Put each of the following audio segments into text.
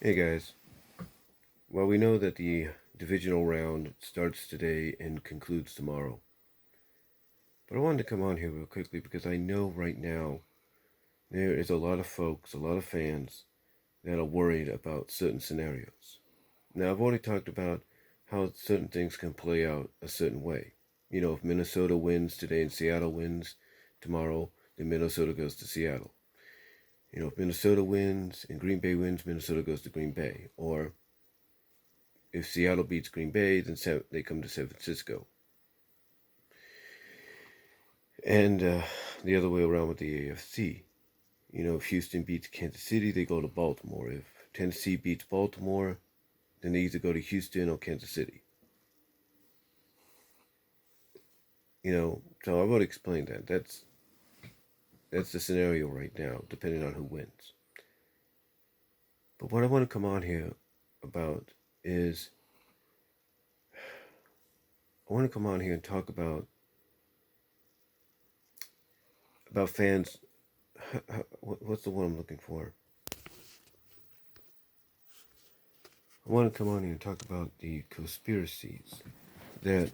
Hey guys. Well, we know that the divisional round starts today and concludes tomorrow. But I wanted to come on here real quickly because I know right now there is a lot of folks, a lot of fans that are worried about certain scenarios. Now, I've already talked about how certain things can play out a certain way. If Minnesota wins today and Seattle wins tomorrow, then Minnesota goes to Seattle. If Minnesota wins and Green Bay wins, Minnesota goes to Green Bay. Or if Seattle beats Green Bay, then they come to San Francisco. And the other way around with the AFC. If Houston beats Kansas City, they go to Baltimore. If Tennessee beats Baltimore, then they either go to Houston or Kansas City. So I've already explained that. That's the scenario right now, depending on who wins. But what I want to come on here about is I want to come on here and talk about fans. What's the word I'm looking for? I want to come on here and talk about the conspiracies that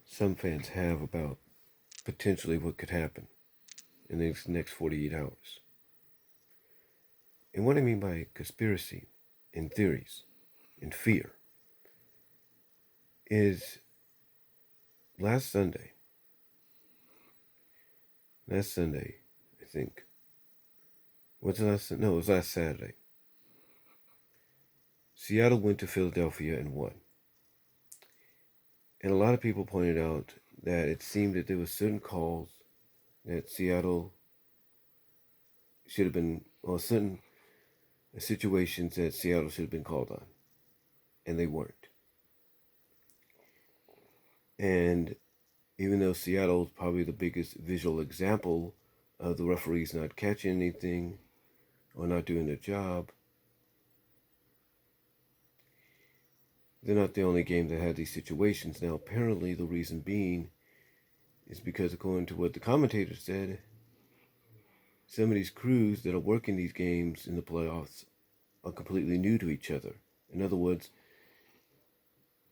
some fans have about potentially what could happen in the next 48 hours. And what I mean by conspiracy and theories and fear is last Sunday, I think. What's the last? No, it was last Saturday. Seattle went to Philadelphia and won. And a lot of people pointed out that it seemed that there were certain calls that Seattle should have been, or certain situations that Seattle should have been called on, and they weren't. And even though Seattle is probably the biggest visual example of the referees not catching anything or not doing their job, they're not the only game that had these situations. Now, apparently, the reason being is because, according to what the commentator said, some of these crews that are working these games in the playoffs are completely new to each other. In other words,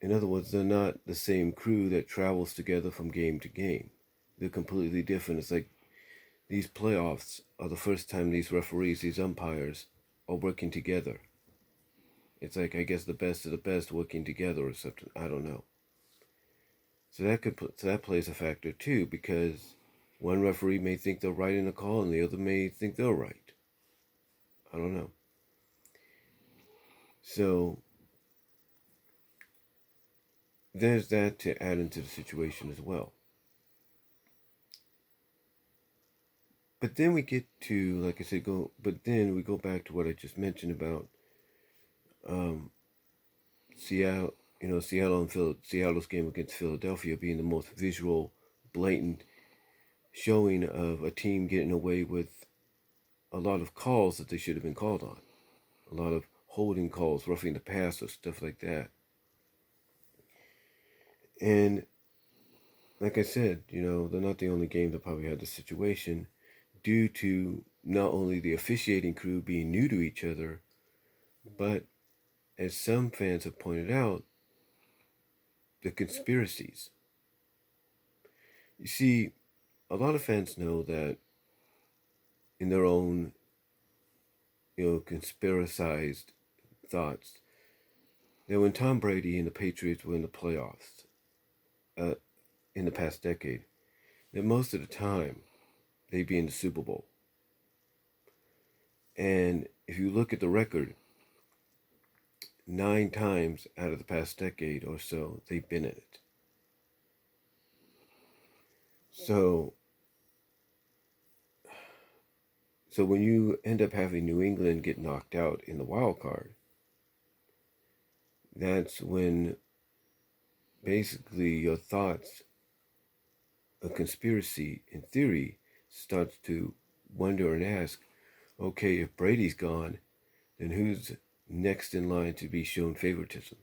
they're not the same crew that travels together from game to game. They're completely different. It's like these playoffs are the first time these referees, these umpires, are working together. It's like, I guess, the best of the best working together or something. I don't know. So that plays a factor too, because one referee may think they're right in a call and the other may think they're right. I don't know. So there's that to add into the situation as well. But then we get to, like I said, but then we go back to what I just mentioned about Seattle, Seattle's game against Philadelphia being the most visual, blatant showing of a team getting away with a lot of calls that they should have been called on. A lot of holding calls, roughing the passer, stuff like that. And like I said, they're not the only game that probably had this situation due to not only the officiating crew being new to each other, but as some fans have pointed out, the conspiracies. You see, a lot of fans know that in their own, conspiracized thoughts, that when Tom Brady and the Patriots were in the playoffs in the past decade, that most of the time they'd be in the Super Bowl. And if you look at the record, 9 times out of the past decade or so, they've been in it. So when you end up having New England get knocked out in the wild card, that's when basically your thoughts of conspiracy and theory starts to wonder and ask, okay, if Brady's gone, then who's next in line to be shown favoritism?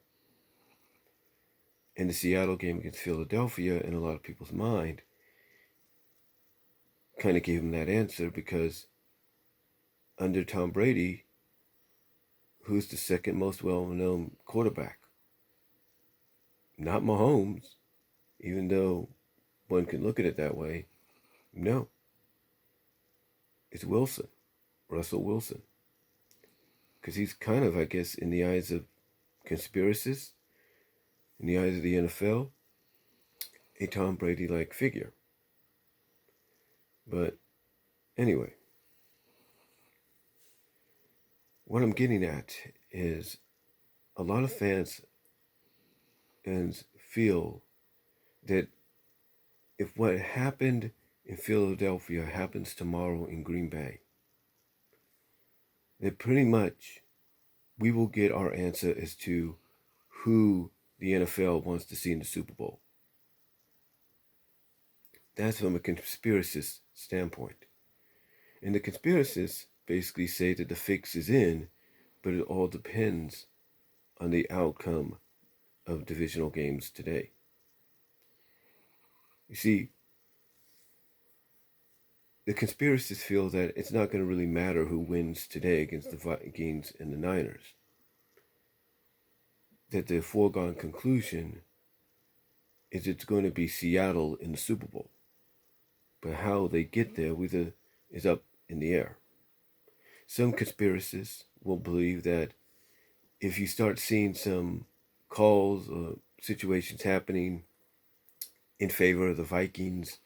And the Seattle game against Philadelphia, in a lot of people's mind, kind of gave him that answer, because under Tom Brady, who's the second most well-known quarterback? Not Mahomes, even though one can look at it that way. No, it's Wilson, Russell Wilson. Because he's kind of, I guess, in the eyes of conspiracists, in the eyes of the NFL, a Tom Brady-like figure. But anyway, what I'm getting at is a lot of fans feel that if what happened in Philadelphia happens tomorrow in Green Bay, that pretty much we will get our answer as to who the NFL wants to see in the Super Bowl. That's from a conspiracist standpoint. And the conspiracists basically say that the fix is in, but it all depends on the outcome of divisional games today. You see, the conspiracists feel that it's not going to really matter who wins today against the Vikings and the Niners. That the foregone conclusion is it's going to be Seattle in the Super Bowl. But how they get there is up in the air. Some conspiracists will believe that if you start seeing some calls or situations happening in favor of the Vikings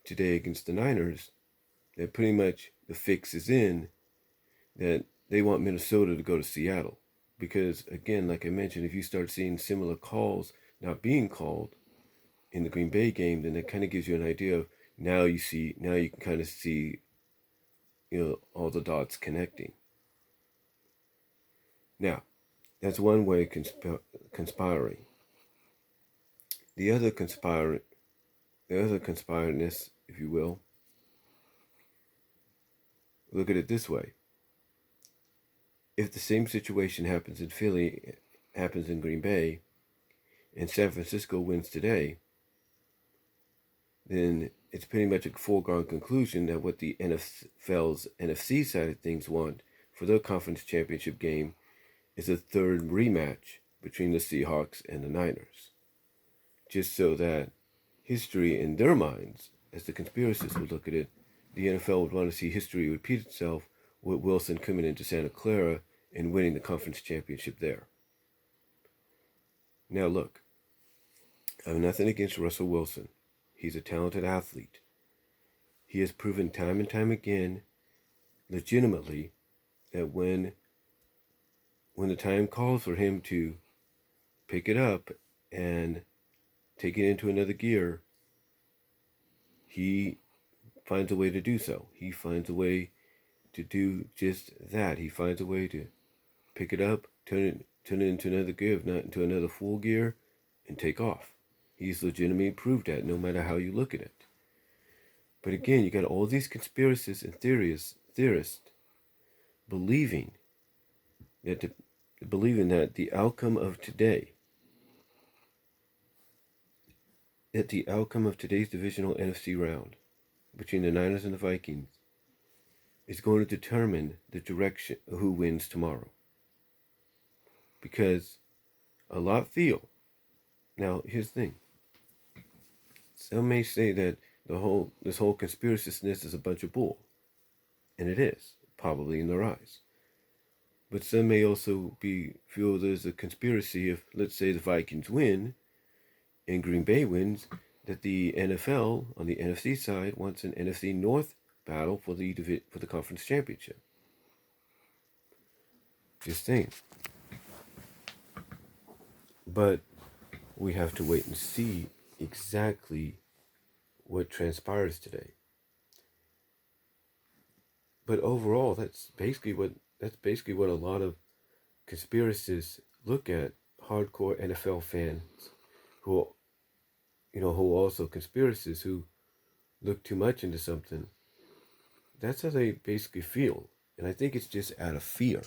today against the Niners, that pretty much the fix is in, that they want Minnesota to go to Seattle. Because, again, like I mentioned, if you start seeing similar calls not being called in the Green Bay game, then that kind of gives you an idea of now you can kind of see, all the dots connecting. Now, that's one way conspiring. The other conspiriness, if you will, look at it this way. If the same situation happens in Philly, happens in Green Bay, and San Francisco wins today, then it's pretty much a foregone conclusion that what the NFL's NFC side of things want for their conference championship game is a third rematch between the Seahawks and the Niners. Just so that history in their minds, as the conspiracists would look at it, the NFL would want to see history repeat itself with Wilson coming into Santa Clara and winning the conference championship there. Now look, I have nothing against Russell Wilson. He's a talented athlete. He has proven time and time again, legitimately, that when the time calls for him to pick it up and take it into another gear, he finds a way to do so. He finds a way to do just that. He finds a way to pick it up, turn it into another gear, if not into another full gear, and take off. He's legitimately proved that, no matter how you look at it. But again, you got all these conspiracists and theorists believing that the outcome of today, that the outcome of today's divisional NFC round between the Niners and the Vikings is going to determine the direction of who wins tomorrow. Because a lot feel, now here's the thing, some may say that this whole conspiracistness is a bunch of bull. And it is, probably in their eyes. But some may also feel there's a conspiracy if, let's say, the Vikings win and Green Bay wins, that the NFL on the NFC side wants an NFC North battle for the conference championship. Just saying. But we have to wait and see exactly what transpires today. But overall, that's basically what a lot of conspiracists look at. Hardcore NFL fans who also conspiracists who look too much into something. That's how they basically feel. And I think it's just out of fear.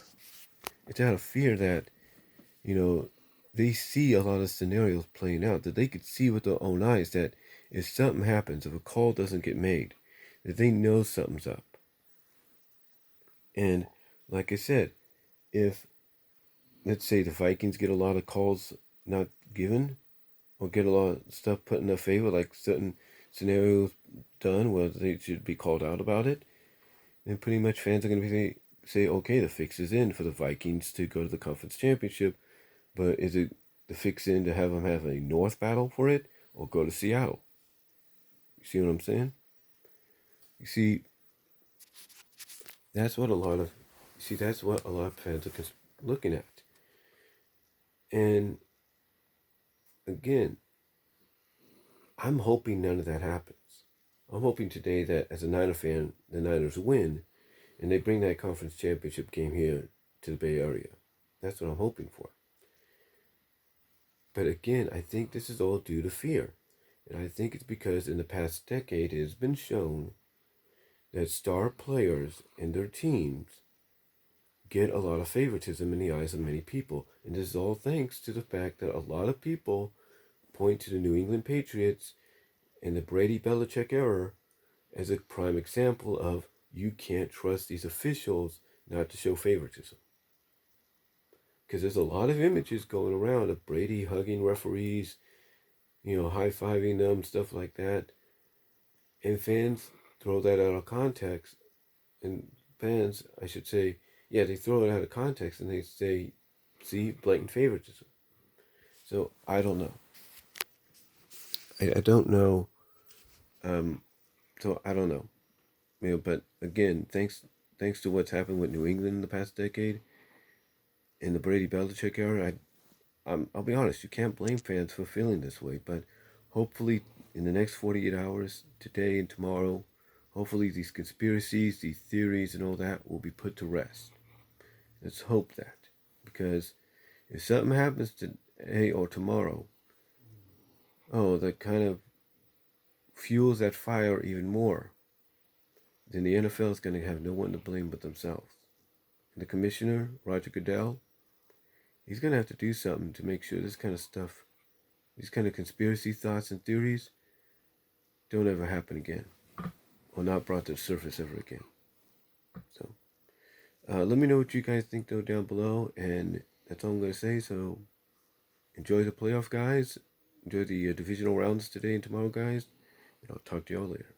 It's out of fear that, they see a lot of scenarios playing out, that they could see with their own eyes that if something happens, if a call doesn't get made, that they know something's up. And like I said, if let's say the Vikings get a lot of calls not given, or get a lot of stuff put in their favor, like certain scenarios done where they should be called out about it, then pretty much fans are going to say, okay, the fix is in for the Vikings to go to the conference championship, but is it the fix in to have them have a North battle for it, or go to Seattle? You see what I'm saying? You see, that's what a lot of, that's what a lot of fans are looking at. And again, I'm hoping none of that happens. I'm hoping today that as a Niner fan, the Niners win and they bring that conference championship game here to the Bay Area. That's what I'm hoping for. But again, I think this is all due to fear. And I think it's because in the past decade it has been shown that star players and their teams get a lot of favoritism in the eyes of many people. And this is all thanks to the fact that a lot of people point to the New England Patriots and the Brady Belichick era as a prime example of you can't trust these officials not to show favoritism. Because there's a lot of images going around of Brady hugging referees, high-fiving them, stuff like that. And fans throw that out of context. And fans, I should say, yeah, they throw it out of context and they say, see, blatant favoritism. So I don't know. I don't know. So I don't know. But again, thanks to what's happened with New England in the past decade, in the Brady Belichick era, I'll be honest, you can't blame fans for feeling this way. But hopefully, in the next 48 hours, today and tomorrow, hopefully these conspiracies, these theories, and all that will be put to rest. Let's hope that, because if something happens today or tomorrow, that kind of fuels that fire even more. Then the NFL is going to have no one to blame but themselves. And the commissioner, Roger Goodell, he's going to have to do something to make sure this kind of stuff, these kind of conspiracy thoughts and theories, don't ever happen again, or not brought to the surface ever again. So, let me know what you guys think though down below, and that's all I'm going to say. So, enjoy the playoff, guys. Enjoy the divisional rounds today and tomorrow, guys. And I'll talk to y'all later.